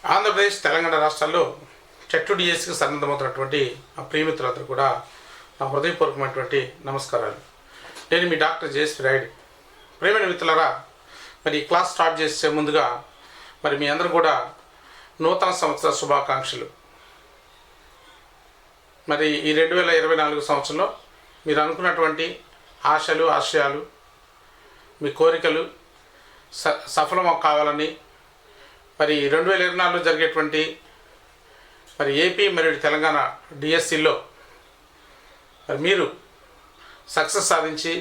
ఆంధ్రప్రదేశ్ తెలంగాణ రాష్ట్రాల్లో చెట్టు డిఎస్సికి సన్నద్ధమవుతున్నటువంటి ఆ ప్రియమిత్రులందరూ కూడా నా హృదయపూర్వకమైనటువంటి నమస్కారాలు. నేను మీ డాక్టర్ జేఎస్పీ రాయుడు. ప్రియమైన మిత్రులారా, మరి ఈ క్లాస్ స్టార్ట్ చేసే ముందుగా మరి మీ అందరూ కూడా నూతన సంవత్సర శుభాకాంక్షలు. మరి ఈ 2024 సంవత్సరంలో మీరు అనుకున్నటువంటి ఆశలు ఆశయాలు మీ కోరికలు సఫలం కావాలని, మరి 2024లో జరిగేటువంటి మరి ఏపీ మరియు తెలంగాణ డిఎస్సిలో మరి మీరు సక్సెస్ సాధించి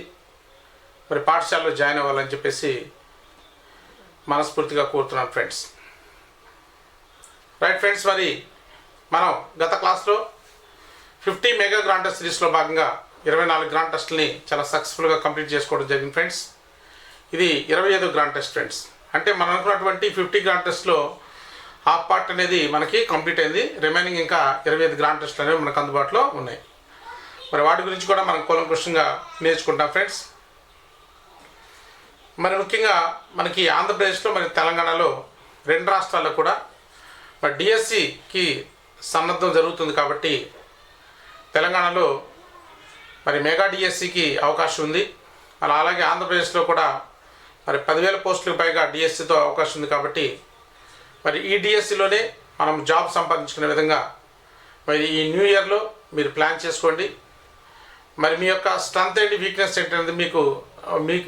మరి పాఠశాలలో జాయిన్ అవ్వాలని చెప్పేసి మనస్ఫూర్తిగా కోరుతున్నాను ఫ్రెండ్స్. రైట్ ఫ్రెండ్స్, మరి మనం గత క్లాస్లో 50 మెగా గ్రాండ్ టెస్ట్ సిరీస్లో భాగంగా 24 గ్రాండ్ టెస్ట్ని చాలా సక్సెస్ఫుల్గా కంప్లీట్ చేసుకోవడం జరిగింది ఫ్రెండ్స్. ఇది 25వ గ్రాండ్ టెస్ట్ ఫ్రెండ్స్. అంటే మనం అనుకున్నటువంటి 50 గ్రాండ్ టెస్ట్లో హాఫ్ పార్ట్ అనేది మనకి కంప్లీట్ అయింది. రిమైనింగ్ ఇంకా 25 గ్రాండ్ టెస్ట్లు అనేవి మనకు అందుబాటులో ఉన్నాయి. మరి వాటి గురించి కూడా మనం కూలంకషంగా నేర్చుకుంటాం ఫ్రెండ్స్. మరి ముఖ్యంగా మనకి ఆంధ్రప్రదేశ్లో మరి తెలంగాణలో రెండు రాష్ట్రాల్లో కూడా మరి డిఎస్సికి సన్నద్ధం జరుగుతుంది కాబట్టి తెలంగాణలో మరి మెగా డిఎస్సికి అవకాశం ఉంది. అలాగే ఆంధ్రప్రదేశ్లో కూడా మరి 10,000 పోస్టులకు పైగా డిఎస్సితో అవకాశం ఉంది కాబట్టి మరి ఈ డిఎస్సిలోనే మనం జాబ్ సంపాదించుకునే విధంగా మరి ఈ న్యూ ఇయర్లో మీరు ప్లాన్ చేసుకోండి. మరి మీ యొక్క స్ట్రెంత్ ఏంటి, వీక్నెస్ ఏంటనేది మీకు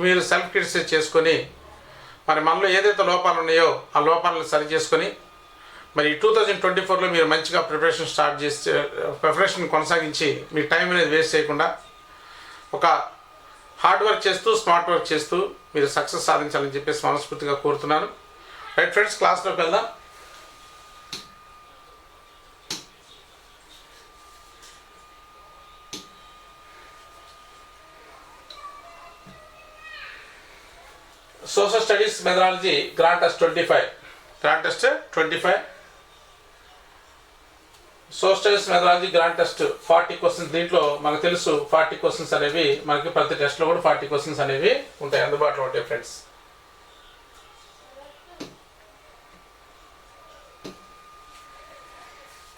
మీరు సెల్ఫ్ క్రిటిసైజ్ చేసుకొని మరి మనలో ఏదైతే లోపాలు ఉన్నాయో ఆ లోపాలను సరి చేసుకొని మరి 2024లో మీరు మంచిగా ప్రిపరేషన్ కొనసాగించి మీ టైం అనేది వేస్ట్ చేయకుండా ఒక హార్డ్ వర్క్ చేస్తూ స్మార్ట్ వర్క్ చేస్తూ మీరు సక్సెస్ సాధించాలని చెప్పేసి మనస్ఫూర్తిగా కోరుతున్నాను. రైట్ ఫ్రెండ్స్, క్లాస్లోకి వెళ్దాం. Social studies methodology grand test 25 social studies methodology grand test 40 questions. దీంట్లో మనకు తెలుసు 40 క్వశ్చన్స్ అనేవి మనకి ప్రతి టెస్ట్లో కూడా 40 క్వశ్చన్స్ అనేవి ఉంటాయి, అందుబాటులో ఉంటాయి ఫ్రెండ్స్.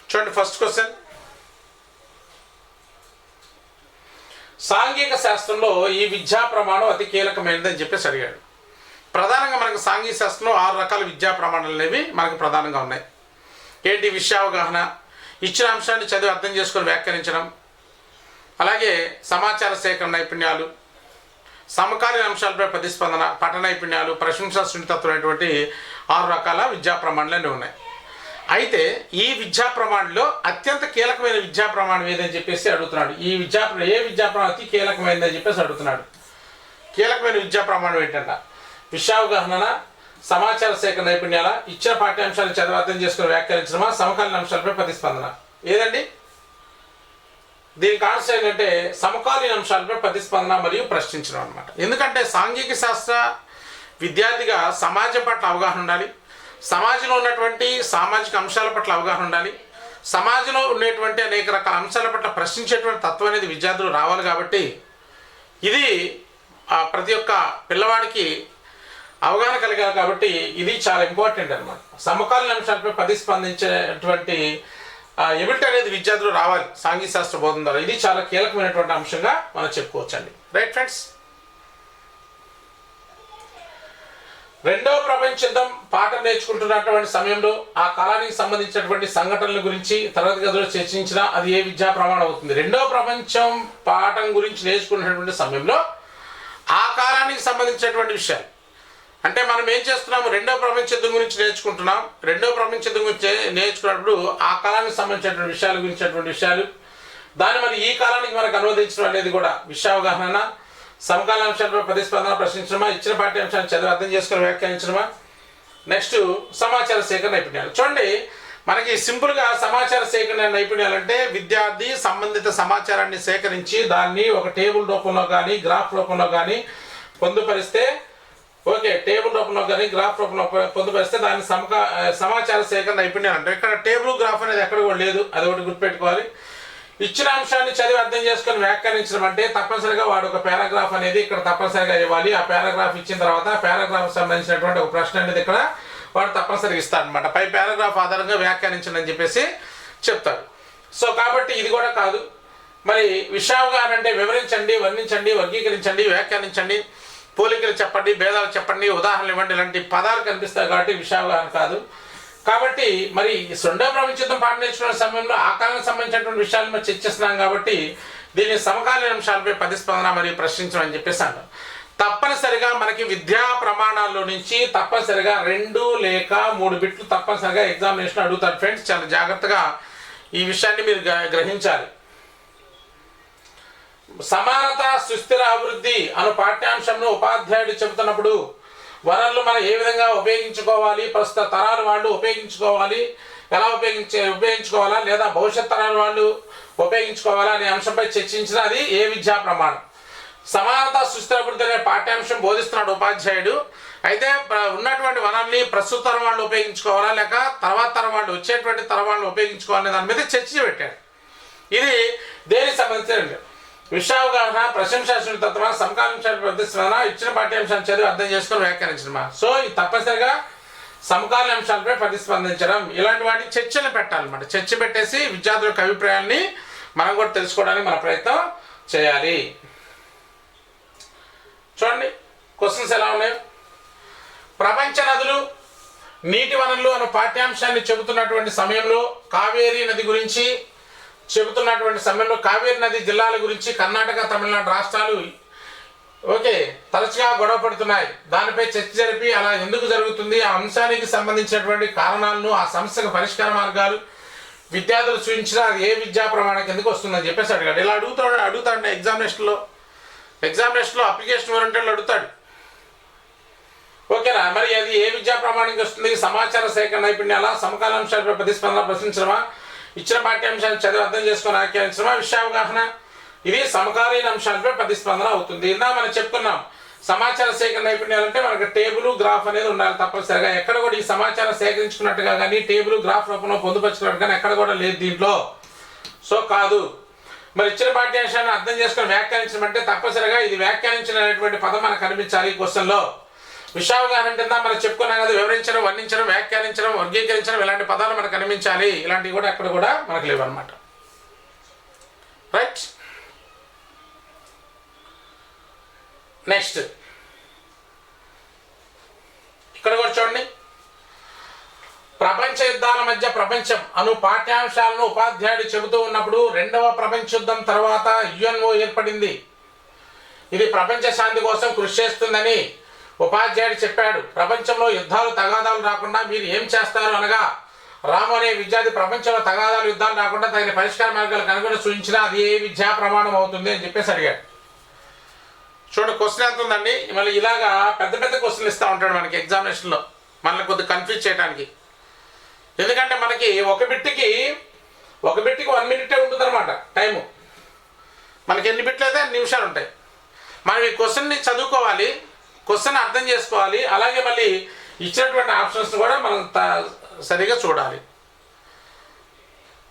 చూడండి, ఫస్ట్ క్వశ్చన్, సాంఘిక శాస్త్రంలో ఈ విద్యా ప్రమాణం అతి కీలకమైనదని చెప్పేసి అడిగాడు. ప్రధానంగా మనకు సాంఘిక శాస్త్రంలో 6 రకాల విద్యా ప్రమాణాలు అనేవి మనకు ప్రధానంగా ఉన్నాయి. ఏంటి? విషయావగాహన, ఇచ్చిన అంశాన్ని చదివి అర్థం చేసుకొని వ్యాఖ్యానించడం, అలాగే సమాచార సేకరణ నైపుణ్యాలు, సమకాలీన అంశాలపై ప్రతిస్పందన, పఠన నైపుణ్యాలు, ప్రశంసా సున్నితత్వం అనేటువంటి 6 రకాల విద్యా ప్రమాణాలు ఉన్నాయి. అయితే ఈ విద్యా ప్రమాణంలో అత్యంత కీలకమైన విద్యా ప్రమాణం ఏదని చెప్పేసి అడుగుతున్నాడు. ఏ విద్యా ప్రమాణం అతి కీలకమైనదని చెప్పేసి అడుగుతున్నాడు. కీలకమైన విద్యా ప్రమాణం ఏంటంట? విషయావగాహన, సమాచార సేకరణ నైపుణ్యాల, ఇచ్చిన పాఠ్యాంశాలు చదివి అర్థం చేసుకుని వ్యాఖ్యానించడమా, సమకాలీన అంశాలపై ప్రతిస్పందన. ఏదండి దీనికి ఆన్సర్ ఏంటంటే సమకాలీన అంశాలపై ప్రతిస్పందన మరియు ప్రశ్నించడం అనమాట. ఎందుకంటే సాంఘిక శాస్త్ర విద్యార్థిగా సమాజం పట్ల అవగాహన ఉండాలి, సమాజంలో ఉన్నటువంటి సామాజిక అంశాల పట్ల అవగాహన ఉండాలి, సమాజంలో ఉండేటువంటి అనేక రకాల అంశాల పట్ల ప్రశ్నించేటువంటి తత్వం అనేది విద్యార్థులు రావాలి. కాబట్టి ఇది ప్రతి ఒక్క పిల్లవాడికి అవగాహన కలిగాలి. కాబట్టి ఇది చాలా ఇంపార్టెంట్ అనమాట. సమకాలీన అంశాలపై ప్రతిస్పందించేటువంటి ఎబిలిటీ అనేది విద్యార్థులు రావాలి సాంఘిక శాస్త్ర బోధన ద్వారా. ఇది చాలా కీలకమైనటువంటి అంశంగా మనం చెప్పుకోవచ్చండి. రైట్ ఫ్రెండ్స్, రెండవ ప్రపంచ యుద్ధం పాఠం నేర్చుకుంటున్నటువంటి సమయంలో ఆ కాలానికి సంబంధించినటువంటి సంఘటనల గురించి తరగతి గదిలో చర్చించిన అది ఏ విద్యా ప్రమాణం అవుతుంది? రెండవ ప్రపంచం పాఠం గురించి నేర్చుకునేటువంటి సమయంలో ఆ కాలానికి సంబంధించినటువంటి విషయాలు. అంటే మనం ఏం చేస్తున్నాము? రెండవ ప్రపంచ యుద్ధం గురించి నేర్చుకుంటున్నాం. రెండవ ప్రపంచ యుద్ధం గురించి నేర్చుకున్నప్పుడు ఆ కాలానికి సంబంధించినటువంటి విషయాలు దాన్ని మరి ఈ కాలానికి మనకు అనువదించడం అనేది కూడా విషయావగాహన, సమకాలీన అంశాలపై ప్రతిస్పందన, ప్రశ్నించడమా, ఇచ్చిన పాఠ్యాంశాన్ని చదివి అర్థం చేసుకుని వ్యాఖ్యానించడమా. నెక్స్ట్ సమాచార సేకరణ నైపుణ్యాలు. చూడండి, మనకి సింపుల్గా సమాచార సేకరణ నైపుణ్యాలు అంటే విద్యార్థి సంబంధిత సమాచారాన్ని సేకరించి దాన్ని ఒక టేబుల్ రూపంలో కానీ గ్రాఫ్ రూపంలో కానీ పొందుపరిస్తే, ఓకే, టేబుల్ రూపంలో కానీ గ్రాఫ్ రూపంలో పొందుపరిస్తే దాన్ని సమాచార సేకరణ నైపుణ్యాలు అంటే. ఇక్కడ టేబుల్ గ్రాఫ్ అనేది ఎక్కడ కూడా లేదు, అది ఒకటి గుర్తుపెట్టుకోవాలి. ఇచ్చిన అంశాన్ని చదివి అర్థం చేసుకొని వ్యాఖ్యానించడం అంటే తప్పనిసరిగా వాడు ఒక పారాగ్రాఫ్ అనేది ఇక్కడ తప్పనిసరిగా ఇవ్వాలి. ఆ పారాగ్రాఫ్ ఇచ్చిన తర్వాత ఆ పారాగ్రాఫ్ సంబంధించినటువంటి ఒక ప్రశ్న అనేది ఇక్కడ వాడు తప్పనిసరిగా ఇస్తాడు అనమాట. పై పారాగ్రాఫ్ ఆధారంగా వ్యాఖ్యానించండి అని చెప్పేసి చెప్తాడు. సో కాబట్టి ఇది కూడా కాదు. మరి విషయావగాహన అంటే వివరించండి, వర్ణించండి, వర్గీకరించండి, వ్యాఖ్యానించండి, పోలికలు చెప్పండి, భేదాలు చెప్పండి, ఉదాహరణలు ఇవ్వండి, ఇలాంటి పదాలు కనిపిస్తాయి కాబట్టి విషయావగాహన కాదు. కాబట్టి మరి రెండవ ప్రపంచ యుద్ధం పాఠం నేర్చుకునే సమయంలో ఆ కాలానికి సంబంధించినటువంటి విషయాలు మనం చర్చిస్తున్నాం కాబట్టి దీన్ని సమకాలీన అంశాలపై ప్రతిస్పందన మరియు ప్రశ్నించడం అని చెప్పేసి అంటాం. తప్పనిసరిగా మనకి విద్యా ప్రమాణాల్లో నుంచి తప్పనిసరిగా 2 లేక 3 బిట్లు తప్పనిసరిగా ఎగ్జామినేషన్ అడుగుతారు ఫ్రెండ్స్. చాలా జాగ్రత్తగా ఈ విషయాన్ని మీరు గ్రహించాలి. సమానత సుస్థిర అభివృద్ధి అను పాఠ్యాంశంలో ఉపాధ్యాయుడు చెబుతున్నప్పుడు వనరులు మనం ఏ విధంగా ఉపయోగించుకోవాలి, ప్రస్తుత తరాల వాళ్ళు ఉపయోగించుకోవాలి, ఎలా ఉపయోగించుకోవాలా లేదా భవిష్యత్ తరాల వాళ్ళు ఉపయోగించుకోవాలా అనే అంశంపై చర్చించిన అది ఏ విద్యా ప్రమాణం. సమానత సుస్థిర అభివృద్ధి అనే పాఠ్యాంశం బోధిస్తున్నాడు ఉపాధ్యాయుడు. అయితే ఉన్నటువంటి వనరుల్ని ప్రస్తుత తరం వాళ్ళు ఉపయోగించుకోవాలా లేక తర్వాత తరం వాళ్ళు వచ్చేటువంటి తరం వాళ్ళు ఉపయోగించుకోవాలనే దాని మీద చర్చ పెట్టాడు. ఇది దేనికి సంబంధించిన విషయావగాహన, ప్రశంసాశుని తత్వ, సమకాలీన ప్రతిస్పందన, ఇచ్చిన పాఠ్యాంశాన్ని చదివి అర్థం చేసుకుని వ్యాఖ్యానించడమా. సో ఇది తప్పనిసరిగా సమకాలీన అంశాలపై ప్రతిస్పందించడం, ఇలాంటి వాటికి చర్చలు పెట్టాలన్నమాట. చర్చ పెట్టేసి విద్యార్థుల యొక్క అభిప్రాయాన్ని మనం కూడా తెలుసుకోవడానికి మన ప్రయత్నం చేయాలి. చూడండి క్వశ్చన్స్ ఎలా ఉన్నాయి. ప్రపంచ నదులు నీటి వనరులు అనే పాఠ్యాంశాన్ని చెబుతున్నటువంటి సమయంలో కావేరీ నది గురించి చెబుతున్నటువంటి సమయంలో కావేరీ నది జిల్లాల గురించి కర్ణాటక, తమిళనాడు రాష్ట్రాలు తరచుగా గొడవ పడుతున్నాయి. దానిపై చర్చ జరిపి అలా ఎందుకు జరుగుతుంది, ఆ అంశానికి సంబంధించినటువంటి కారణాలను, ఆ సమస్యకు పరిష్కార మార్గాలు విద్యార్థులు సూచించిన అది ఏ విద్యా ప్రమాణం కిందకు వస్తుందని చెప్పేసి అడిగాడు. ఇలా అడుగుతాడు ఎగ్జామినేషన్లో అప్లికేషన్ ఓరియంటెడ్లో అడుగుతాడు. ఓకేనా. మరి అది ఏ విద్యా ప్రమాణానికి వస్తుంది? సమాచార సేకరణ నైపుణ్యాల, సమకాలీన అంశాలపై ప్రతిస్పందన, ప్రశ్నించడమా, ఇచ్చిన పాఠ్యాంశాన్ని చదివి అర్థం చేసుకొని వ్యాఖ్యానించడమా, విషయావగాహన. ఇది సమకాలీన అంశాలపై ప్రతిస్పందన అవుతుంది. ఇందా మనం చెప్పుకున్నాం సమాచార సేకరణ నైపుణ్యాలు అంటే మనకు టేబుల్, గ్రాఫ్ అనేది ఉండాలి తప్పనిసరిగా. ఎక్కడ కూడా ఈ సమాచారం సేకరించుకున్నట్టుగా కానీ టేబుల్, గ్రాఫ్ రూపంలో పొందుపరుచుకున్నట్టు కానీ ఎక్కడ కూడా లేదు దీంట్లో. సో కాదు. మరి ఇచ్చిన పాఠ్యాంశాన్ని అర్థం చేసుకొని వ్యాఖ్యానించడం అంటే తప్పనిసరిగా ఇది వ్యాఖ్యానించిన అనేటువంటి పదం మనకు కనిపించాలి ఈ క్వశ్చన్లో. విషయావగాహన అంటే మనం చెప్పుకున్నాం కదా, వివరించడం, వర్ణించడం, వ్యాఖ్యానించడం, వర్గీకరించడం, ఇలాంటి పదాలు మనకు కనిపించాలి. ఇలాంటివి కూడా ఎక్కడ కూడా మనకు లేవు అనమాట. రైట్. నెక్స్ట్ ఇక్కడ కూడా చూడండి. ప్రపంచ యుద్ధాల మధ్య ప్రపంచం అను పాఠ్యాంశాలను ఉపాధ్యాయుడు చెబుతూ ఉన్నప్పుడు 2వ ప్రపంచ యుద్ధం తర్వాత యుఎన్ఓ ఏర్పడింది. ఇది ప్రపంచ శాంతి కోసం కృషి చేస్తుందని ఉపాధ్యాయుడు చెప్పాడు. ప్రపంచంలో యుద్ధాలు, తగాదాలు రాకుండా మీరు ఏం చేస్తారు అనగా రాము అనే విద్యార్థి ప్రపంచంలో తగాదాలు, యుద్ధాలు రాకుండా తగిన పరిష్కార మార్గాలు కనుగొని సూచించిన అది ఏ విద్యా ప్రమాణం అవుతుంది అని చెప్పేసి అడిగాడు. చూడండి క్వశ్చన్ ఎంత ఉందండి. మళ్ళీ ఇలాగా పెద్ద పెద్ద క్వశ్చన్లు ఇస్తూ ఉంటాడు మనకి ఎగ్జామినేషన్లో, మనల్ని కొద్దిగా కన్ఫ్యూజ్ చేయడానికి. ఎందుకంటే మనకి ఒక బిట్కి 1 మినిటే ఉంటుంది అనమాట టైము. మనకి ఎన్ని బిట్లు అయితే 2 నిమిషాలు ఉంటాయి. మనం ఈ క్వశ్చన్ని చదువుకోవాలి, క్వశ్చన్ అర్థం చేసుకోవాలి, అలాగే మళ్ళీ ఇచ్చినటువంటి ఆప్షన్స్ కూడా మనం సరిగా చూడాలి.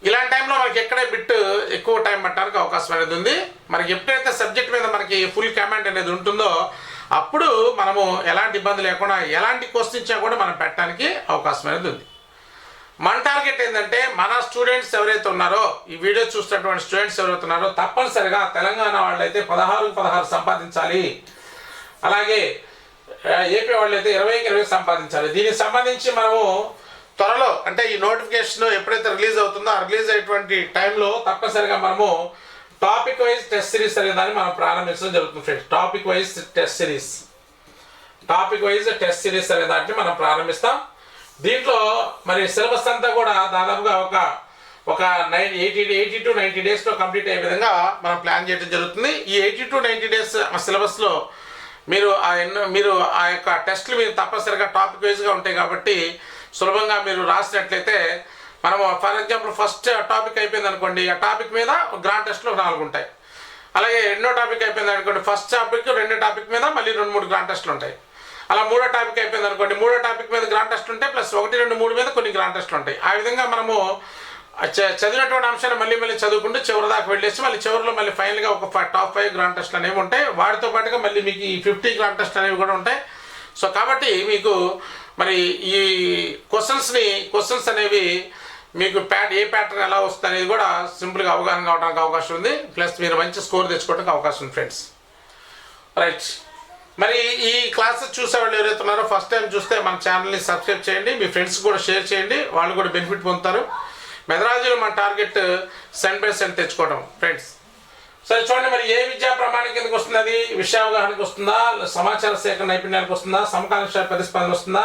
ఇలాంటి టైంలో మనకి ఎక్కడే బిట్ ఎక్కువ టైం పట్టడానికి అవకాశం అనేది ఉంది. మనకి ఎప్పుడైతే సబ్జెక్ట్ మీద మనకి ఫుల్ కమాండ్ అనేది ఉంటుందో అప్పుడు మనము ఎలాంటి ఇబ్బంది లేకుండా ఎలాంటి క్వశ్చన్ ఇచ్చినా కూడా మనం పెట్టడానికి అవకాశం అనేది ఉంది. మన టార్గెట్ ఏంటంటే మన స్టూడెంట్స్ ఎవరైతే ఉన్నారో, ఈ వీడియో చూస్తున్నటువంటి స్టూడెంట్స్ ఎవరైతే ఉన్నారో తప్పనిసరిగా తెలంగాణ వాళ్ళైతే 16 సంపాదించాలి, అలాగే ఏపీ వాళ్ళైతే 20 సంపాదించాలి. దీనికి సంబంధించి మనము త్వరలో అంటే ఈ నోటిఫికేషన్ ఎప్పుడైతే రిలీజ్ అవుతుందో ఆ రిలీజ్ అయ్యేటువంటి టైంలో తప్పనిసరిగా మనము టాపిక్ వైజ్ టెస్ట్ సిరీస్ అనే దాన్ని మనం ప్రారంభించడం జరుగుతుంది friends. Topic wise test series అనే దాన్ని మనం ప్రారంభిస్తాం. దీంట్లో మరి సిలబస్ అంతా కూడా దాదాపుగా ఒక 80 to 90 డేస్లో కంప్లీట్ అయ్యే విధంగా మనం ప్లాన్ చేయడం జరుగుతుంది. ఈ 80 to 90 డేస్ సిలబస్లో మీరు ఆ యొక్క టెస్ట్లు మీరు తప్పనిసరిగా టాపిక్ వైజ్గా ఉంటాయి కాబట్టి సులభంగా మీరు రాసినట్లయితే మనము ఫర్ ఎగ్జాంపుల్ ఫస్ట్ టాపిక్ అయిపోయింది అనుకోండి, ఆ టాపిక్ మీద గ్రాండ్ టెస్ట్లో 4 ఉంటాయి. అలాగే 2వ టాపిక్ అయిపోయింది అనుకోండి, ఫస్ట్ టాపిక్ 2 టాపిక్ మీద మళ్ళీ 2-3 గ్రాండ్ టెస్ట్లు ఉంటాయి. అలా 3వ టాపిక్ అయిపోయింది అనుకోండి, 3వ టాపిక్ మీద గ్రాండ్ టెస్ట్ ఉంటాయి, ప్లస్ 1, 2, 3 మీద కొన్ని గ్రాండ్ టెస్ట్లు ఉంటాయి. ఆ విధంగా మనము చదివినటువంటి అంశాన్ని మళ్ళీ చదువుకుంటూ చివరి దాకా వెళ్ళేసి మళ్ళీ చివరిలో మళ్ళీ ఫైనల్గా ఒక టాప్ 5 గ్రాండ్ టెస్ట్లు అనేవి ఉంటాయి. వాటితో పాటుగా మళ్ళీ మీకు ఈ 50 గ్రాండ్ టెస్ట్ అనేవి కూడా ఉంటాయి. సో కాబట్టి మీకు మరి ఈ క్వశ్చన్స్ అనేవి మీకు ఏ ప్యాటర్న్ ఎలా వస్తుంది అనేది కూడా సింపుల్గా అవగాహన కావడానికి అవకాశం ఉంది. ప్లస్ మీరు మంచి స్కోర్ తెచ్చుకోవడానికి అవకాశం ఉంది ఫ్రెండ్స్. రైట్, మరి ఈ క్లాసెస్ చూసేవాళ్ళు ఎవరైతే ఉన్నారో ఫస్ట్ టైం చూస్తే మన ఛానల్ని సబ్స్క్రైబ్ చేయండి, మీ ఫ్రెండ్స్ కూడా షేర్ చేయండి, వాళ్ళు కూడా బెనిఫిట్ పొందుతారు. మెథడాలజీలో మన టార్గెట్ 100% తెచ్చుకోవడం ఫ్రెండ్స్. సరే చూడండి, మరి ఏ విద్యా ప్రమాణం కిందకి వస్తుంది? అది విషయావగాహనకు వస్తుందా, సమాచార సేకరణ నైపుణ్యాలకు వస్తుందా, సమకాలీన ప్రతిస్పందన వస్తుందా,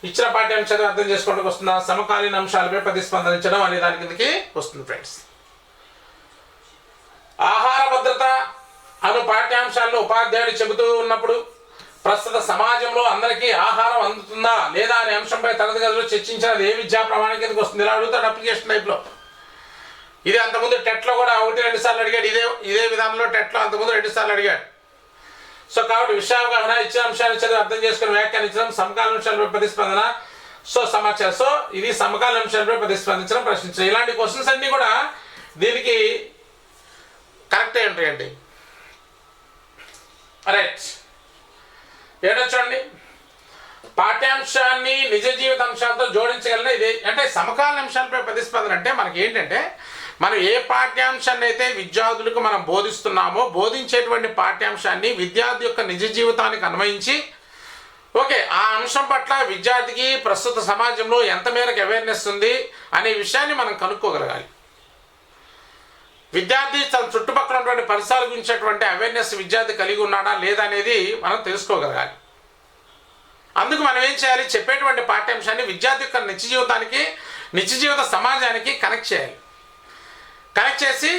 ఇచ్చిన పాఠ్యాంశాలు అర్థం చేసుకోవడానికి వస్తుందా, సమకాలీన అంశాలపై ప్రతిస్పందించడం అనే దాని కిందకి వస్తుంది ఫ్రెండ్స్. ఆహార భద్రత అను పాఠ్యాంశాలను ఉపాధ్యాయుడు చెబుతూ ఉన్నప్పుడు ప్రస్తుత సమాజంలో అందరికీ ఆహారం అందుతుందా లేదా అనే అంశంపై తరగతి గదిలో చర్చించినది ఏ విద్యా ప్రమాణం కిందకి వస్తుంది? ఇలా అడుగుతాడు అప్లికేషన్ టైప్లో. ఇది అంతకుముందు టెట్లో కూడా 1-2 సార్లు అడిగాడు. ఇదే విధానంలో టెట్లో అంతకుముందు 2 సార్లు అడిగాడు. సో కాబట్టి విషయావగాహన, ఇచ్చిన అంశాన్ని చదివి అర్థం చేసుకుని వ్యాఖ్యానించడం, సమకాలీన అంశాలపై ప్రతిస్పందన, సో సమాచారం. సో ఇది సమకాలీన అంశాలపై ప్రతిస్పందించడం, ప్రశ్నించడం. ఇలాంటి క్వశ్చన్స్ అన్నీ కూడా దీనికి కరెక్ట్ అయి ఉంటాయండి. రైట్, చూడండి, పాఠ్యాంశాన్ని నిజ జీవిత అంశాలతో జోడించగలిగిన ఇది అంటే సమకాలీన అంశాలపై ప్రతిస్పందన అంటే మనకి ఏంటంటే మనం ఏ పాఠ్యాంశాన్ని అయితే విద్యార్థులకు మనం బోధిస్తున్నామో బోధించేటువంటి పాఠ్యాంశాన్ని విద్యార్థి యొక్క నిజ జీవితానికి అన్వయించి ఓకే ఆ అంశం పట్ల విద్యార్థికి ప్రస్తుత సమాజంలో ఎంత మేరకు అవేర్నెస్ ఉంది అనే విషయాన్ని మనం కనుక్కోగలగాలి. విద్యార్థి తన చుట్టుపక్కల ఉన్నటువంటి పరిసరాల గురించినటువంటి అవేర్నెస్ విద్యార్థి కలిగి ఉన్నాడా లేదా అనేది మనం తెలుసుకోగలగాలి. అందుకు మనం ఏం చేయాలి? చెప్పేటువంటి పాఠ్యాంశాన్ని విద్యార్థి యొక్క నిత్య జీవితానికి, నిత్య జీవిత సమాజానికి కనెక్ట్ చేయాలి. కనెక్ట్ చేసి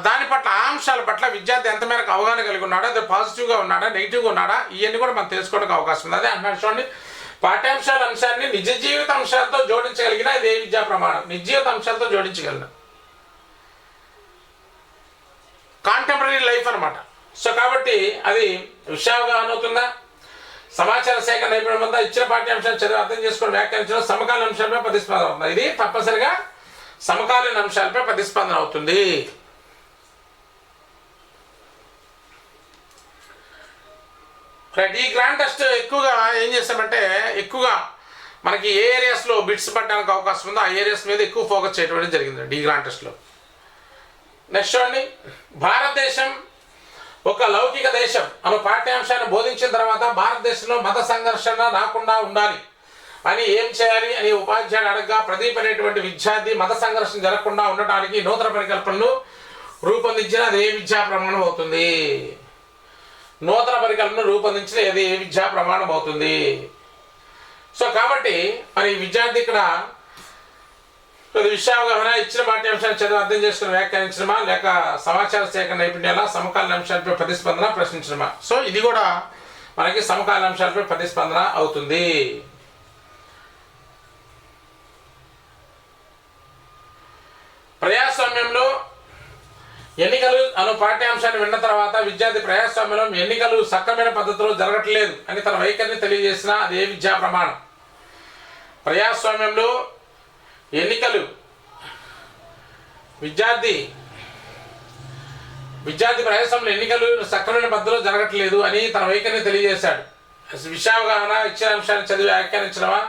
దాని పట్ల ఆ అంశాల పట్ల విద్యార్థి ఎంత మేరకు అవగాహన కలిగి ఉన్నాడా, అది పాజిటివ్గా ఉన్నాడా, నెగిటివ్గా ఉన్నాడా, ఇవన్నీ కూడా మనం తెలుసుకోవడానికి అవకాశం ఉంది. అదే అంటున్నాడు చూడండి, పాఠ్యాంశాల అంశాన్ని నిజ జీవిత అంశాలతో జోడించగలిగిన ఇదే విద్యా ప్రమాణం. నిజ జీవిత అంశాలతో జోడించగలిగిన కాంటెంపరీ లైఫ్ అనమాట. సో కాబట్టి అది విషయావగాహన అవుతుందా, సమాచార సేకరణ నైపుణ్యం ఉందా, ఇచ్చిన పాఠ్యాంశాలు చదివి అర్థం చేసుకొని వ్యాఖ్యానించడం, సమకాలీన అంశాలపై ప్రతిస్పందన అవుతుంది. ఇది తప్పనిసరిగా సమకాలీన అంశాలపై ప్రతిస్పందన అవుతుంది. ఈ గ్రాండ్ టెస్ట్ ఎక్కువగా ఏం చేస్తామంటే ఎక్కువగా మనకి ఏ ఏరియాస్లో బిట్స్ పడడానికి అవకాశం ఉందో ఆ ఏరియాస్ మీద ఎక్కువ ఫోకస్ చేయడం జరిగిందండి ఈ గ్రాండ్ టెస్ట్లో. నెక్స్ట్ చూడండి, భారతదేశం ఒక లౌకిక దేశం అను పాఠ్యాంశాన్ని బోధించిన తర్వాత భారతదేశంలో మత సంఘర్షణ రాకుండా ఉండాలి అని ఏం చేయాలి అని ఉపాధ్యాయుడు అడగగా ప్రదీప్ అనేటువంటి విద్యార్థి మత సంఘర్షణ జరగకుండా ఉండటానికి నూతన పరికల్పనలు రూపొందించిన అది ఏ విద్యా ప్రమాణం అవుతుంది? నూతన పరికల్పనలు రూపొందించిన అది ఏ విద్యా ప్రమాణం అవుతుంది? సో కాబట్టి మరి విద్యార్థి ఇక్కడ విషయావగాహన, ఇచ్చిన పాఠ్యాంశాన్ని చదివి అర్థం చేసుకుని వ్యాఖ్యానించడమా లేక సమాచార సేకరణ నైపుణ్యాల, సమకాలీన అంశాలపై ప్రతిస్పందన, ప్రశ్నించడమా? సో ఇది కూడా మనకి సమకాలీన అంశాలపై ప్రతిస్పందన అవుతుంది. ప్రజాస్వామ్యంలో ఎన్నికలు అను పాఠ్యాంశాన్ని విన్న తర్వాత విద్యార్థి ప్రజాస్వామ్యంలో ఎన్నికలు సక్రమైన పద్ధతిలో జరగట్లేదు అని తన వైఖరిని తెలియజేసిన అది ఏ విద్యా ప్రమాణం? ప్రజాస్వామ్యంలో ఎన్నికలు విద్యార్థి ప్రజాస్వామ్యంలో ఎన్నికలు సక్రమైన పద్ధతిలో జరగట్లేదు అని తన వైఖరిని తెలియజేశాడు. విషయావగాహన, ఇచ్చిన అంశాన్ని చదివి వ్యాఖ్యానించడమా,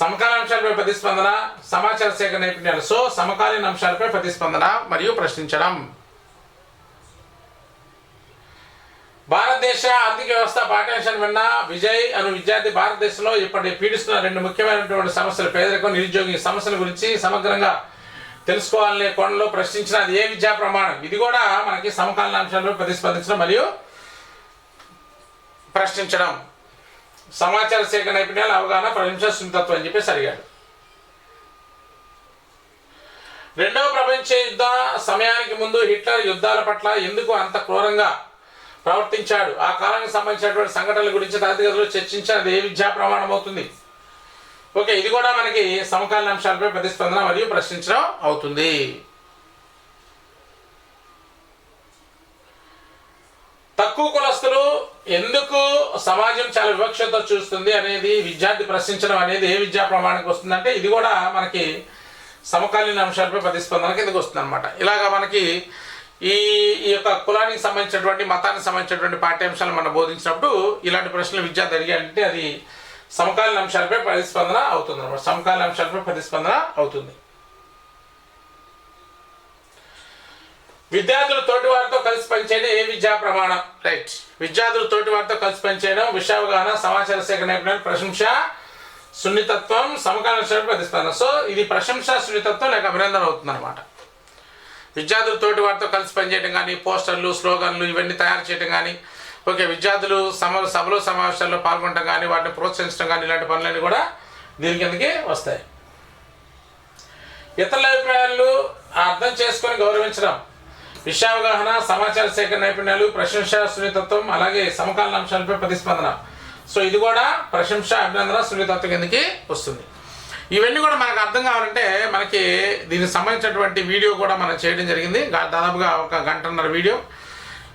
సమకాలీన అంశాలపై ప్రతిస్పందన, సమాచార సేకరణ నైపుణ్యాలు. సో సమకాలీన అంశాలపై ప్రతిస్పందన మరియు ప్రశ్నించడం. భారతదేశ ఆర్థిక వ్యవస్థ పాఠ్యాంశాన్ని విన్న విజయ్ అను విద్యార్థి భారతదేశంలో ఇప్పటి పీడిస్తున్న 2 ముఖ్యమైనటువంటి సమస్యలు, పేదరికం, నిరుద్యోగి సమస్యల గురించి సమగ్రంగా తెలుసుకోవాలనే కోణంలో ప్రశ్నించిన అది ఏ విద్యా ప్రమాణం? ఇది కూడా మనకి సమకాలీన అంశాలపై ప్రతిస్పందించడం మరియు ప్రశ్నించడం. సమాచార సేకరణ నైపుణ్యాలు, అవగాహన, ప్రపంచ సున్నితత్వం అని చెప్పేసి అడిగాడు. రెండవ ప్రపంచ యుద్ధ సమయానికి ముందు హిట్లర్ యుద్ధాల పట్ల ఎందుకు అంత క్రూరంగా ప్రవర్తించాడు? ఆ కాలానికి సంబంధించినటువంటి సంఘటనల గురించి తరగతి గదిలో చర్చించినది ఏ విద్యా ప్రమాణం అవుతుంది? ఓకే, ఇది కూడా మనకి సమకాలీన అంశాలపై ప్రతిస్పందన మరియు ప్రశ్నించడం అవుతుంది. తక్కువ కులస్తులు ఎందుకు సమాజం చాలా వివక్షతో చూస్తుంది అనేది విద్యార్థి ప్రశ్నించడం అనేది ఏ విద్యా ప్రమాణానికి వస్తుందంటే ఇది కూడా మనకి సమకాలీన అంశాలపై ప్రతిస్పందన కిందకు వస్తుంది అనమాట. ఇలాగా మనకి ఈ ఈ యొక్క కులానికి సంబంధించినటువంటి మతానికి సంబంధించినటువంటి పాఠ్యాంశాలు మనం బోధించినప్పుడు ఇలాంటి ప్రశ్నలు విద్యార్థి అడిగాడంటే అది సమకాలీన అంశాలపై ప్రతిస్పందన అవుతుంది అన్నమాట. సమకాలీన అంశాలపై ప్రతిస్పందన అవుతుంది. విద్యార్థులు తోటి వారితో కలిసి పనిచేయడం ఏ విద్యా ప్రమాణం? రైట్. విద్యార్థులు తోటి వారితో కలిసి పనిచేయడం, విషయావగాహన, సమాచార సేకరణ నైపుణ్యాలు, ప్రశంస, సున్నితత్వం, సమకాలీన అంశాలపై ప్రతిస్పందన. సో ఇది ప్రశంస, సున్నితత్వం లేక అభినందన అవుతుంది అనమాట. విద్యార్థులు తోటి వారితో కలిసి పనిచేయడం కానీ, పోస్టర్లు, స్లోగన్లు ఇవన్నీ తయారు చేయడం కానీ, ఓకే, విద్యార్థులు సభలో సమావేశాల్లో పాల్గొనడం కానీ, వాటిని ప్రోత్సహించడం కానీ, ఇలాంటి పనులన్నీ కూడా దీని కిందకి వస్తాయి. ఇతరుల అభిప్రాయాలు అర్థం చేసుకొని గౌరవించడం, విషయావగాహన, సమాచార సేకరణ నైపుణ్యాలు, ప్రశంస, సున్నితత్వం, అలాగే సమకాలీన అంశాలపై ప్రతిస్పందన. సో ఇది కూడా ప్రశంస, అభినందన, సున్నితత్వం కిందకి వస్తుంది. ఇవన్నీ కూడా మనకు అర్థం కావాలంటే మనకి దీనికి సంబంధించినటువంటి వీడియో కూడా మనం చేయడం జరిగింది. దాదాపుగా ఒక గంటన్నర వీడియో.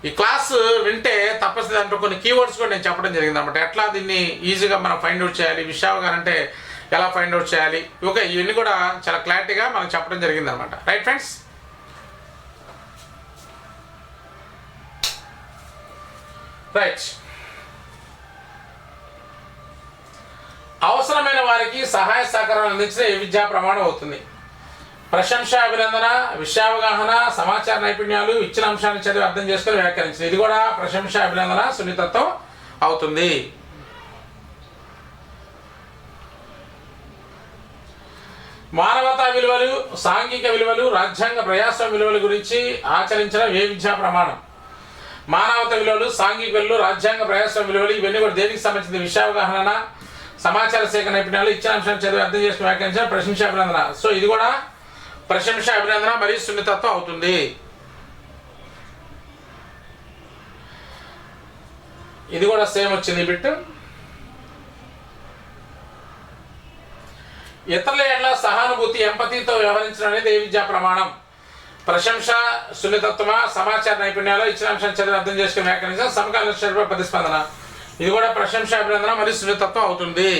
ఈ క్లాస్ వింటే తప్పనిసరి దాంట్లో కొన్ని కీవర్డ్స్ కూడా నేను చెప్పడం జరిగింది అనమాట. ఎట్లా దీన్ని ఈజీగా మనం ఫైండ్ అవుట్ చేయాలి, విషయావగాహన అంటే ఎలా ఫైండ్ అవుట్ చేయాలి, ఓకే, ఇవన్నీ కూడా చాలా క్లారిటీగా మనం చెప్పడం జరిగింది అనమాట. Right friends. రైట్. అవసరమైన వారికి సహాయ సహకారాలు అందించిన ఏ విద్యా ప్రమాణం అవుతుంది? ప్రశంస, అభినందన, విషయావగాహన, సమాచార నైపుణ్యాలు, ఇచ్చిన అంశాన్ని చదివి అర్థం చేసుకొని వ్యాఖ్యానించింది. ఇది కూడా ప్రశంస, అభినందన, సున్నితత్వం అవుతుంది. మానవతా విలువలు, సాంఘిక విలువలు, రాజ్యాంగ ప్రజాస్వామ్య విలువల గురించి ఆచరించడం ఏ విద్యా ప్రమాణం? మానవత విలువలు, సాంఘిక విలువలు, రాజ్యాంగ ప్రజాస్వామ్య విలువలు ఇవన్నీ కూడా దేనికి సంబంధించింది? విషయావగాహన, సమాచార సేకరణ నైపుణ్యాలు, ఇచ్చిన అంశాన్ని చదివి అర్థం చేసుకుని వ్యాఖ్యానించడం ప్రశంస, అభినందన. సో ఇది కూడా ప్రశంస, అభినందన మరియు సున్నితత్వం అవుతుంది. ఇది కూడా సేమ్ వచ్చింది బిట్. ఇతరుల ఎడల సహానుభూతి, ఎంపతితో వ్యవహరించడం అనేది ఏ విద్యా ప్రమాణం? ప్రశంస, సున్నితత్వమా, సమాచార నైపుణ్యాలు, ఇచ్చిన అంశాన్ని చదివి అర్థం చేసుకుని వ్యాఖ్యానించడం సమకాలీన ప్రతిస్పందన. ఇది కూడా ప్రశంస, అభినందన మరియు సున్నితత్వం అవుతుంది.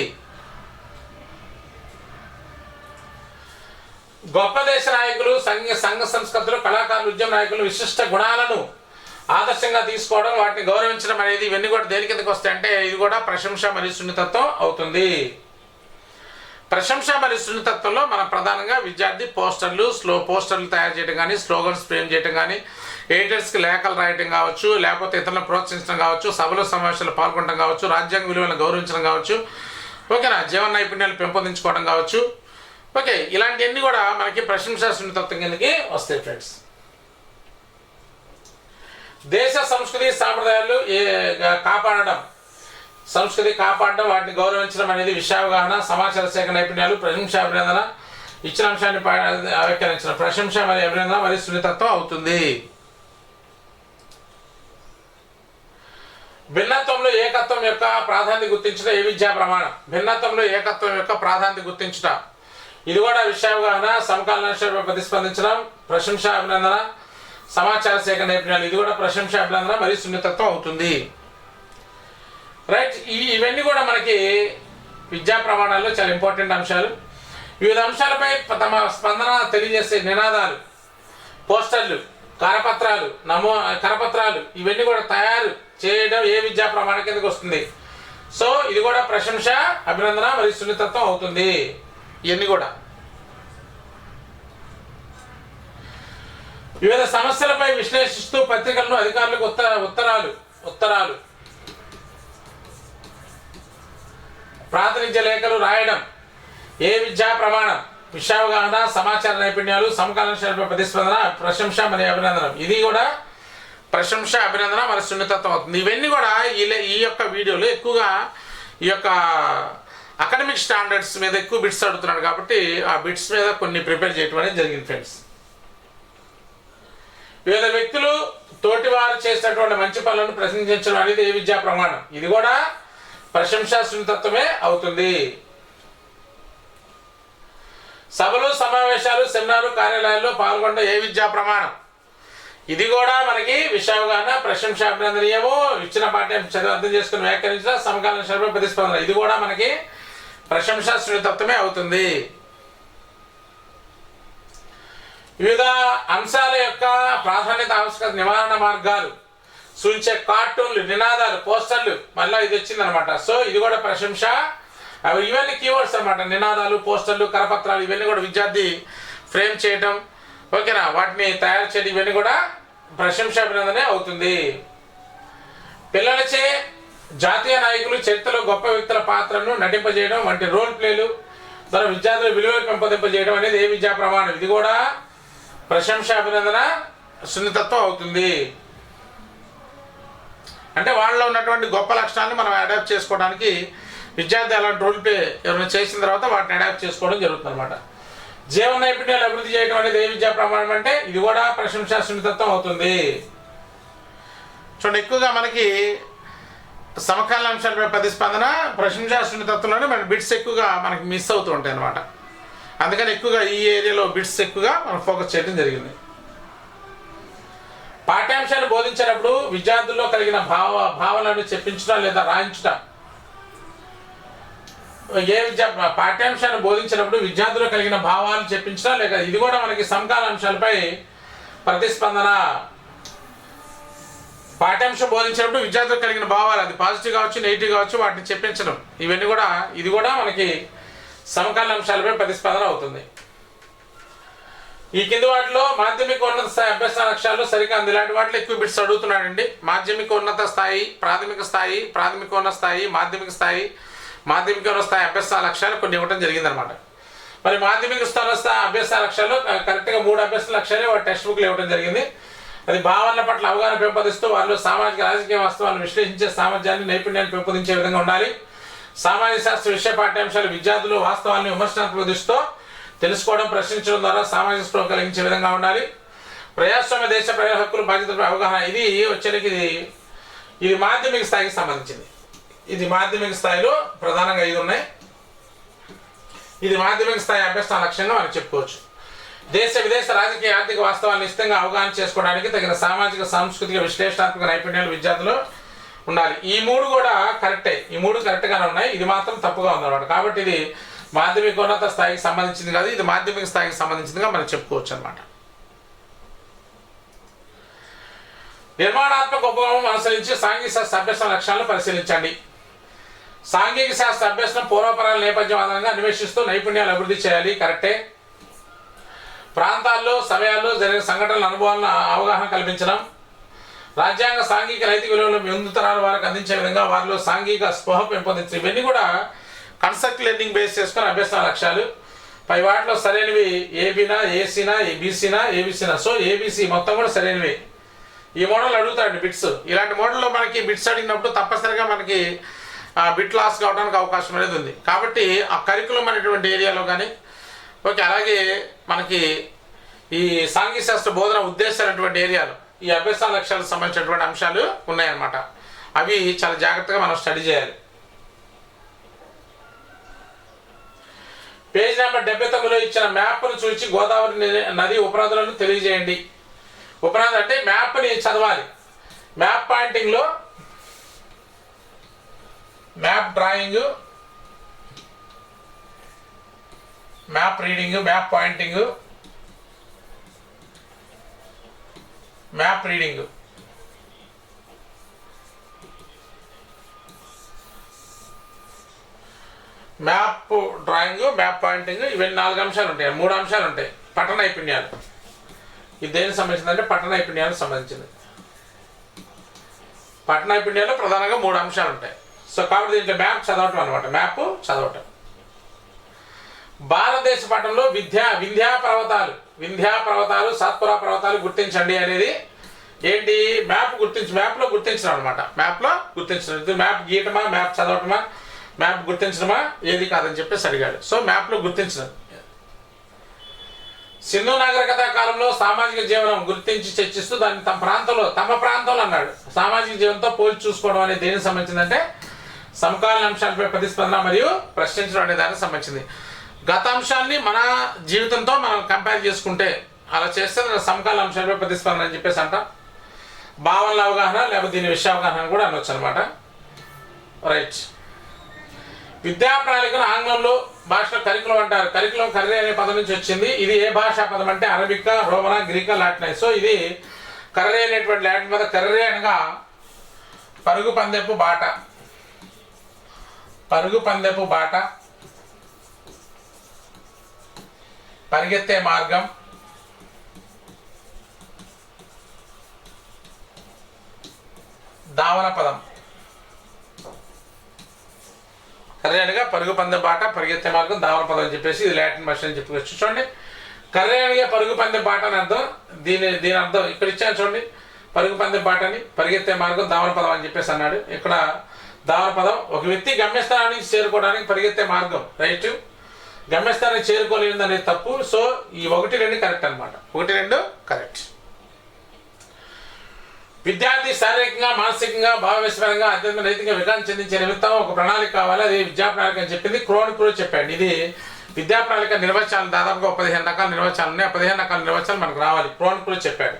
గొప్ప దేశ నాయకులు, సంఘ సంస్కృతులు, కళాకారులు, ఉద్యమ నాయకులు విశిష్ట గుణాలను ఆదర్శంగా తీసుకోవడం, వాటిని గౌరవించడం అనేది ఇవన్నీ కూడా దేని కిందకి వస్తాయంటే ఇది కూడా ప్రశంస మరియు సున్నితత్వం అవుతుంది. ప్రశంస మరియు సున్నితత్వంలో మనం ప్రధానంగా విద్యార్థి పోస్టర్లు తయారు చేయడం కానీ, స్లోగన్స్ ఫ్రేమ్ చేయడం కానీ, ఎడిటర్స్కి లేఖలు రాయడం కావచ్చు, లేకపోతే ఇతరులను ప్రోత్సహించడం కావచ్చు, సభలో సమావేశాలు పాల్గొనడం కావచ్చు, రాజ్యాంగ విలువలను గౌరవించడం కావచ్చు, ఓకేనా, జీవన నైపుణ్యాలు పెంపొందించుకోవడం కావచ్చు, ఓకే, ఇలాంటివన్నీ కూడా మనకి ప్రశంస, సున్నితత్వం కిందకి వస్తాయి ఫ్రెండ్స్. దేశ సంస్కృతి సాంప్రదాయాలు కాపాడడం, వాటిని గౌరవించడం అనేది విషయావగాహన, సమాచార సేకరణ నైపుణ్యాలు, ప్రశంస, అభినందన, ఇచ్చిన అంశాన్ని వ్యాఖ్యానించడం ప్రశంస మరియు అభినందన మరియు సున్నితత్వం అవుతుంది. భిన్నత్వంలో ఏకత్వం యొక్క ప్రాధాన్యత గుర్తించడం ఏ విద్యా ప్రమాణం? భిన్నత్వంలో ఏకత్వం యొక్క ప్రాధాన్యత గుర్తించట. ఇది కూడా విషయావగాహన, సమకాలీన అంశాలపై ప్రతిస్పందించడం, ప్రశంస, అభినందన, సమాచార సేకరణ నైపుణ్యాలు, ఇది కూడా ప్రశంస, అభినందన మరియు సున్నితత్వం అవుతుంది. రైట్. ఇవన్నీ కూడా మనకి విద్యా ప్రమాణాల్లో చాలా ఇంపార్టెంట్ అంశాలు. వివిధ అంశాలపై తమ స్పందన తెలియజేసే నినాదాలు, పోస్టర్లు, కరపత్రాలు ఇవన్నీ కూడా తయారు చేయడం ఏ విద్యా ప్రమాణం కిందకి వస్తుంది? సో ఇది కూడా ప్రశంస, అభినందన మరియు సున్నితత్వం అవుతుంది. ఇవన్నీ కూడా వివిధ సమస్యలపై విశ్లేషిస్తూ పత్రికలను అధికారులకు ఉత్తరాలు ప్రాతినిధ్య లేఖలు రాయడం ఏ విద్యా ప్రమాణం? విషయావగాహన, సమాచార నైపుణ్యాలు, సమకాలీన అంశాలపై ప్రతిస్పందన, ప్రశంస మరియు అభినందనం. ఇది కూడా ప్రశంస, అభినందన మరియు సున్నితత్వం అవుతుంది. ఇవన్నీ కూడా ఈ యొక్క వీడియోలో ఎక్కువగా ఈ యొక్క అకాడమిక్ స్టాండర్డ్స్ మీద ఎక్కువ బిట్స్ అడుగుతున్నాడు కాబట్టి ఆ బిట్స్ మీద కొన్ని ప్రిపేర్ చేయడం అనేది జరిగింది ఫ్రెండ్స్. వివిధ వ్యక్తులు తోటివారు చేసినటువంటి మంచి పనులను ప్రశంసించడం అనేది ఏ విద్యా ప్రమాణం? ఇది కూడా ప్రశంస, సున్నితత్వమే అవుతుంది. సభలు, సమావేశాలు, సెమినార్లు, కార్యాలయాల్లో పాల్గొనడం ఏ విద్యా ప్రమాణం? ఇది కూడా మనకి విషయావగాహన, ప్రశంస, అభినందనీయము, ఇచ్చిన పాఠ్యం చదివి అర్థం చేసుకుని వ్యాఖ్యానించడం, సమకాలీన అంశాలపై ప్రతిస్పందన. ఇది కూడా మనకి ప్రశంస, సున్నితత్వమే అవుతుంది. వివిధ అంశాల యొక్క ప్రాధాన్యత ఆవశ్యకత నివారణ మార్గాలు సూచించే కార్టూన్లు, నినాదాలు, పోస్టర్లు, మళ్ళీ ఇది వచ్చిందనమాట. సో ఇది కూడా ప్రశంస. అవి ఇవన్నీ కీవర్డ్స్ అనమాట. నినాదాలు, పోస్టర్లు, కరపత్రాలు ఇవన్నీ కూడా విద్యార్థి ఫ్రేమ్ చేయడం, ఓకేనా, వాటిని తయారు చేయడం ఇవన్నీ కూడా ప్రశంసాభినందనే అవుతుంది. పిల్లలచే జాతీయ నాయకులు, చరిత్రలో గొప్ప వ్యక్తుల పాత్రను నటింపజేయడం వంటి రోల్ ప్లేలు ద్వారా విద్యార్థుల విలువలు పెంపొందింపజేయడం అనేది ఏ విద్యా ప్రమాణం? ఇది కూడా ప్రశంసాభినందన సున్నితత్వం అవుతుంది. అంటే వాళ్ళలో ఉన్నటువంటి గొప్ప లక్షణాలను మనం అడాప్ట్ చేసుకోవడానికి విద్యార్థి అలాంటి రోల్ ప్లే ఎవరైనా చేసిన తర్వాత వాటిని అడాప్ట్ చేసుకోవడం జరుగుతుంది అనమాట. జీవన నైపుణ్యాలు అభివృద్ధి చేయడం అనేది ఏ విద్యా ప్రమాణం అంటే ఇది కూడా ప్రశంసా సున్నితత్వం అవుతుంది. చూడండి, ఎక్కువగా మనకి సమకాలీన అంశాలపై ప్రతిస్పందన ప్రశంసా సున్నితత్వంలోనే మన బిట్స్ ఎక్కువగా మనకి మిస్ అవుతూ ఉంటాయి అన్నమాట. అందుకని ఎక్కువగా ఈ ఏరియాలో బిట్స్ ఎక్కువగా మనం ఫోకస్ చేయడం జరిగింది. పాఠ్యాంశాలు బోధించేటప్పుడు విద్యార్థుల్లో కలిగిన భావనలను చెప్పించడం లేదా రాయించడం. పాఠ్యాంశాన్ని బోధించినప్పుడు విద్యార్థులు కలిగిన భావాలు చెప్పించడం లేక ఇది కూడా మనకి సమకాలీన అంశాలపై ప్రతిస్పందన. పాఠ్యాంశం బోధించినప్పుడు విద్యార్థులకు కలిగిన భావాలు, అది పాజిటివ్ కావచ్చు, నెగిటివ్ కావచ్చు, వాటిని చెప్పించడం, ఇవన్నీ కూడా ఇది కూడా మనకి సమకాలీన అంశాలపై ప్రతిస్పందన అవుతుంది. ఈ కింది వాటిలో మాధ్యమిక ఉన్నత స్థాయి అభ్యసన లక్ష్యాలు సరికాదు. ఇలాంటి వాటిలో ఎక్కువ బిట్స్ అడుగుతున్నాడండి. మాధ్యమిక ఉన్నత స్థాయి, ప్రాథమిక స్థాయి, ప్రాథమిక ఉన్నత స్థాయి, మాధ్యమిక స్థాయి, మాధ్యమిక ఉన్నత స్థాయి అభ్యసన లక్ష్యాలు కొన్ని ఇవ్వడం జరిగిందనమాట. మరి మాధ్యమిక స్థాయి అభ్యసన లక్ష్యాలు కరెక్ట్గా 3 అభ్యసన లక్ష్యాలు వాటి టెక్స్ట్ బుక్లు ఇవ్వడం జరిగింది. అది భావనల పట్ల అవగాహన పెంపొందిస్తూ వాళ్ళు సామాజిక రాజకీయ వాస్తవాలను విశ్లేషించే సామర్థ్యాన్ని, నైపుణ్యాన్ని పెంపొందించే విధంగా ఉండాలి. సామాజిక శాస్త్ర విషయ పాఠ్యాంశాలు విద్యార్థులు వాస్తవాన్ని విమర్శనాత్మక దృష్టితో తెలుసుకోవడం, ప్రశ్నించడం ద్వారా సామాజిక స్పృహ కలిగించే విధంగా ఉండాలి. ప్రజాస్వామ్య దేశ ప్రజల హక్కులు, బాధ్యతలపై అవగాహన. ఇది వచ్చేసరికి ఇది మాధ్యమిక స్థాయికి సంబంధించింది. ఇది మాధ్యమిక స్థాయిలో ప్రధానంగా 5 ఉన్నాయి. ఇది మాధ్యమిక స్థాయి అభ్యసన లక్ష్యంగా మనం చెప్పుకోవచ్చు. దేశ విదేశ రాజకీయ ఆర్థిక వాస్తవాలను నిశ్చితంగా అవగాహన చేసుకోవడానికి తగిన సామాజిక సాంస్కృతిక విశ్లేషణాత్మక నైపుణ్యాలు విద్యార్థులు ఉండాలి. ఈ 3 కూడా కరెక్టే, ఈ 3 కరెక్ట్గానే ఉన్నాయి. ఇది మాత్రం తప్పుగా ఉందన్నమాట. కాబట్టి ఇది మాధ్యమిక ఉన్నత స్థాయికి సంబంధించింది కాదు, ఇది మాధ్యమిక స్థాయికి సంబంధించిందిగా మనం చెప్పుకోవచ్చు అనమాట. నిర్మాణాత్మక ఉపగమనం అనుసరించి సాంఘిక శాస్త్ర అభ్యసన లక్ష్యాలను పరిశీలించండి. సాంఘిక శాస్త్ర అభ్యసనం పూర్వపరాల నేపథ్యం ఆధారంగా అన్వేషిస్తూ నైపుణ్యాలు అభివృద్ధి చేయాలి, కరెక్టే. ప్రాంతాల్లో, సమయాల్లో జరిగిన సంఘటనల అనుభవాలను అవగాహన కల్పించడం. రాజ్యాంగ సాంఘిక నైతిక విలువలను ముందు తరాల వారికి అందించే విధంగా వారిలో సాంఘిక స్పృహ పెంపొందించడం. ఇవన్నీ కూడా కన్సెప్ట్ లెర్నింగ్ బేస్ చేసుకుని అభ్యసన లక్ష్యాలు. పై వాటిలో సరైనవి ఏబీనా, ఏసీనా, బీసీనా, ఏబీసీనా. సో ఏబీసీ మొత్తం కూడా సరైనవి. ఈ మోడల్ అడుగుతాడండి బిట్స్. ఇలాంటి మోడల్లో మనకి బిట్స్ అడిగినప్పుడు తప్పనిసరిగా మనకి బిట్ లాస్ కావడానికి అవకాశం అనేది ఉంది. కాబట్టి ఆ కరికులం అనేటువంటి ఏరియాలో కానీ ఓకే, అలాగే మనకి ఈ సాంఘిక శాస్త్ర బోధన ఉద్దేశాలటువంటి ఏరియాలో ఈ అభ్యసన లక్ష్యాలకు సంబంధించినటువంటి అంశాలు ఉన్నాయన్నమాట. అవి చాలా జాగ్రత్తగా మనం స్టడీ చేయాలి. పేజ్ నెంబర్ 79లో ఇచ్చిన మ్యాప్ను చూసి గోదావరి నది ఉపనదులను తెలియజేయండి. ఉపనది అంటే మ్యాప్ని చదవాలి. మ్యాప్ పాయింటింగ్లో map drawing, map reading, map pointing, map reading. Map drawing, map pointing, ఇవన్నీ 4 అంశాలు ఉంటాయి. 3 అంశాలు ఉంటాయి. పఠన నైపుణ్యాలు, ఇది దేనికి సంబంధించింది అంటే పఠన నైపుణ్యాలకు సంబంధించింది. పఠన నైపుణ్యాలు ప్రధానంగా 3 అంశాలు ఉంటాయి. సో కాబట్టి దీంట్లో మ్యాప్ చదవటం అనమాట, మ్యాప్ చదవటం. భారతదేశ పటంలో వింధ్యా పర్వతాలు, సాత్పురా పర్వతాలు గుర్తించండి అనేది ఏంటి? మ్యాప్లో గుర్తించడం అనమాట. మ్యాప్లో గుర్తించడం. ఇది మ్యాప్ గీయటమా, మ్యాప్ చదవటమా, మ్యాప్ గుర్తించడమా, ఏది కాదని చెప్పేసి అడిగాడు. సో మ్యాప్లో గుర్తించడం. సింధు నాగరికత కాలంలో సామాజిక జీవనం గుర్తించి చర్చిస్తూ దాన్ని తమ ప్రాంతంలో అన్నాడు. సామాజిక జీవనంతో పోల్చి చూసుకోవడం అనేది దేనికి సంబంధించిందంటే సమకాలీన అంశాలపై ప్రతిస్పందన మరియు ప్రశ్నించడం అనే దానికి సంబంధించింది. గత అంశాన్ని మన జీవితంతో మనం కంపేర్ చేసుకుంటే అలా చేస్తే సమకాలీన అంశాలపై ప్రతిస్పందన అని చెప్పేసి అంటాం. భావనల అవగాహన లేకపోతే దీని విషయ అవగాహన కూడా అనొచ్చు అనమాట. రైట్. విద్యా ప్రణాళికను ఆంగ్లంలో భాషలో కరికులం అంటారు. కరికులం కర్రీ అనే పదం నుంచి వచ్చింది. ఇది ఏ భాషా పదం అంటే అరబికా, రోమనా, గ్రీకా, లాటిన్. సో ఇది కర్రీ అనేటువంటి లాటిన్ పదం. కర్రీ అనగా పరుగు పందెపు బాట, పరుగు పందెపు బాట, పరిగెత్తే మార్గం, దావన పదం. కర్రీ అనగా పరుగు పందె బాట, పరిగెత్తే మార్గం, దావన పదం అని చెప్పేసి ఇది లాటిన్ భాష అని చెప్పుకోవచ్చు. చూడండి, కర్రీ అనగా పరుగు పందె బాట అని అర్థం. దీని అర్థం ఇక్కడ ఇచ్చాను చూడండి, పరుగు పందె బాట అని, పరిగెత్తే మార్గం, దావన పదం అని చెప్పేసి అన్నాడు. ఇక్కడ దావన పదం ఒక వ్యక్తి గమ్యస్థానానికి చేరుకోవడానికి పరిగెత్తే మార్గం, రైట్. గమ్యస్థానానికి చేరుకోలేదు అనేది తప్పు. సో ఈ 1, 2 కరెక్ట్ అనమాట. 1, 2 కరెక్ట్. విద్యార్థి శారీరకంగా, మానసికంగా, భావవిశ్వరంగా, అత్యంత నైతికంగా వికాసం చెందించే నిమిత్తం ఒక ప్రణాళిక కావాలి. అది విద్యా ప్రణాళిక అని చెప్పింది క్రోనికులు చెప్పండి. ఇది విద్యా ప్రణాళిక నిర్వచనాలు దాదాపుగా 15 రకాల నిర్వచనాలు ఉన్నాయి. 15 రకాల నిర్వచనాలు మనకు రావాలి. క్రోనికులు చెప్పాడు.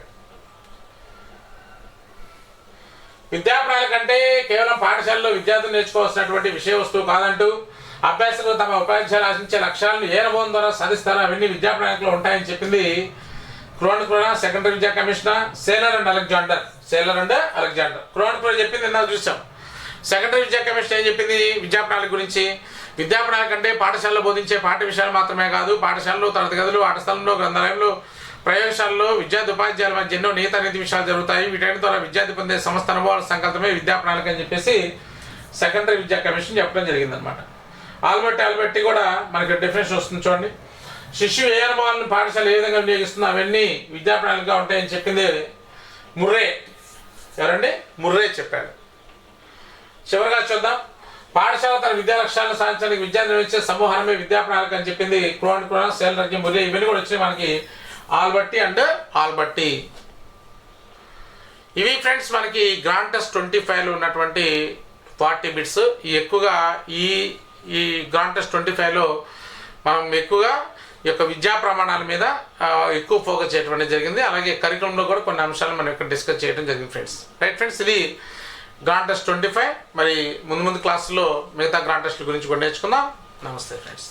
విద్యా ప్రణాళిక అంటే కేవలం పాఠశాలలో విద్యార్థులు నేర్చుకోవాల్సినటువంటి విషయ వస్తువు కాదంటూ అభ్యాసకులు తమ ఉపాధ్యాయులు ఆశించే లక్ష్యాలను ఏ అనుభవం ద్వారా సాధిస్తారో అవన్నీ విద్యా ప్రణాళికలో ఉంటాయని చెప్పింది క్రోనికుల సెకండరీ విద్యా కమిషనర్ సేలర్ అండ్ అలెగ్జాండర్. క్రోనికులు చెప్పింది ఇందాక చూసాం. సెకండరీ విద్యా కమిషన్ ఏం చెప్పింది విద్యా ప్రణాళిక గురించి? విద్యా ప్రణాళిక అంటే పాఠశాలలో బోధించే పాఠ్య విషయాలు మాత్రమే కాదు, పాఠశాలలో, తరగతి గదులు, ఆట స్థలంలో, గ్రంథాలయంలో, ప్రయోగశాలలో విద్యార్థి ఉపాధ్యాయుల మధ్య ఎన్నో నీతి విషయాలు జరుగుతాయి. వీటన్నిటి ద్వారా విద్యార్థి పొందే సమస్త అనుభవాల సంకల్పమే విద్యా ప్రణాళిక అని చెప్పేసి సెకండరీ విద్యా కమిషన్ చెప్పడం జరిగిందనమాట. ఆల్బర్టీ కూడా మనకి డెఫినేషన్ వస్తుంది చూడండి. శిష్యుడు ఏ అనుభవాలను పాఠశాల ఏ విధంగా వినియోగిస్తుందో అవన్నీ విద్యా ప్రణాళికగా ఉంటాయని చెప్పింది ముర్రే. ఎవరండి? ముర్రే చెప్పాడు. చివరిగా చూద్దాం. పాఠశాల తన విద్యా లక్ష్యాలను సాధించడానికి విద్యార్థి నిర్వహించే సమూహానమే విద్యా ప్రణాళిక అని చెప్పింది క్రోనికుల, సేలర్, ముర్రే. ఇవన్నీ కూడా వచ్చి మనకి ఆల్బర్టీ. ఇవి ఫ్రెండ్స్ మనకి గ్రాండ్ టెస్ట్ 25లో ఉన్నటువంటి 40 బిట్స్. ఎక్కువగా ఈ గ్రాండ్ టెస్ట్ 25లో మనం ఎక్కువగా ఈ యొక్క విద్యా ప్రమాణాల మీద ఎక్కువ ఫోకస్ చేయడం జరిగింది. అలాగే కరికులంలో కూడా కొన్ని అంశాలు మనం ఇక్కడ డిస్కస్ చేయడం జరిగింది ఫ్రెండ్స్. రైట్ ఫ్రెండ్స్, ఇది గ్రాండ్ టెస్ట్ 25. మరి ముందు క్లాసులో మిగతా గ్రాండ్ టెస్ట్ల గురించి కూడా నేర్చుకుందాం. నమస్తే ఫ్రెండ్స్.